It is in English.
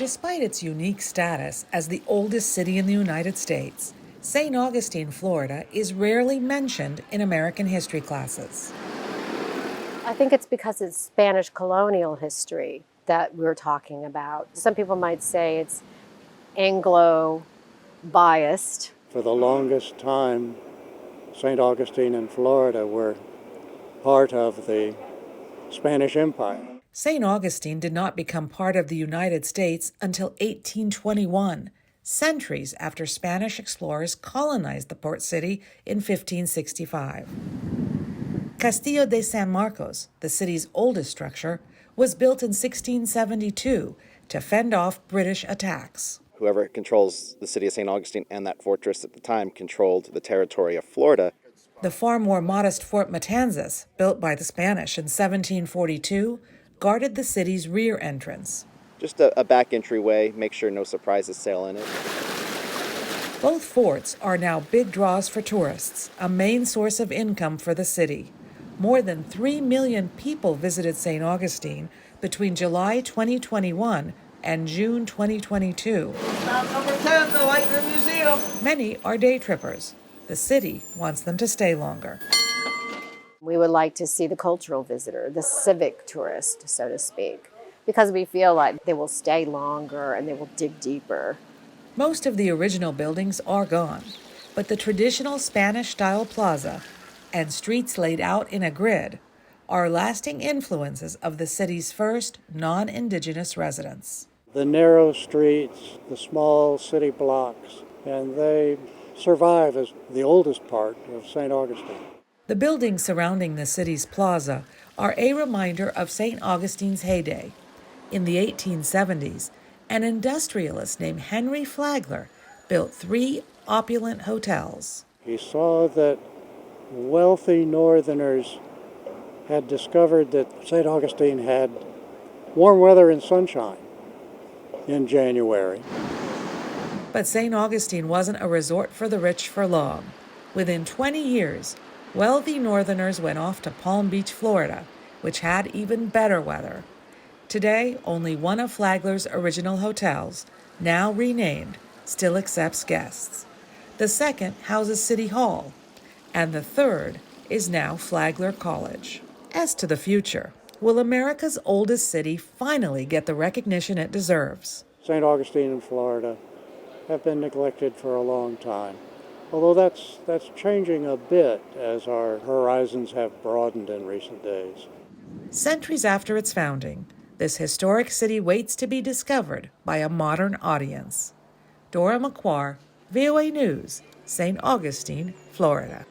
Despite its unique status as the oldest city in the United States, St. Augustine, Florida, is rarely mentioned in American history classes. I think it's because it's Spanish colonial history that we're talking about. Some people might say it's Anglo-biased. For the longest time, St. Augustine and Florida were part of the Spanish Empire. St. Augustine did not become part of the United States until 1821, centuries after Spanish explorers colonized the port city in 1565. Castillo de San Marcos, the city's oldest structure, was built in 1672 to fend off British attacks. Whoever controls the city of St. Augustine and that fortress at the time controlled the territory of Florida. The far more modest Fort Matanzas, built by the Spanish in 1742, guarded the city's rear entrance. Just a back entryway, make sure no surprises sail in it. Both forts are now big draws for tourists, a main source of income for the city. More than 3 million people visited St. Augustine between July 2021 and June 2022. Stop number 10, the Lightning Museum. Many are day trippers. The city wants them to stay longer. We would like to see the cultural visitor, the civic tourist, so to speak, because we feel like they will stay longer and they will dig deeper. Most of the original buildings are gone, but the traditional Spanish-style plaza and streets laid out in a grid are lasting influences of the city's first non-indigenous residents. The narrow streets, the small city blocks, and they survive as the oldest part of St. Augustine. The buildings surrounding the city's plaza are a reminder of St. Augustine's heyday. In the 1870s, an industrialist named Henry Flagler built 3 opulent hotels. He saw that wealthy northerners had discovered that St. Augustine had warm weather and sunshine in January. But St. Augustine wasn't a resort for the rich for long. Within 20 years, wealthy northerners went off to Palm Beach, Florida, which had even better weather. Today, only one of Flagler's original hotels, now renamed, still accepts guests. The second houses City Hall, and the third is now Flagler College. As to the future, will America's oldest city finally get the recognition it deserves? St. Augustine and Florida have been neglected for a long time, although that's changing a bit as our horizons have broadened in recent days. Centuries after its founding, this historic city waits to be discovered by a modern audience. Dora McQuarr, VOA News, St. Augustine, Florida.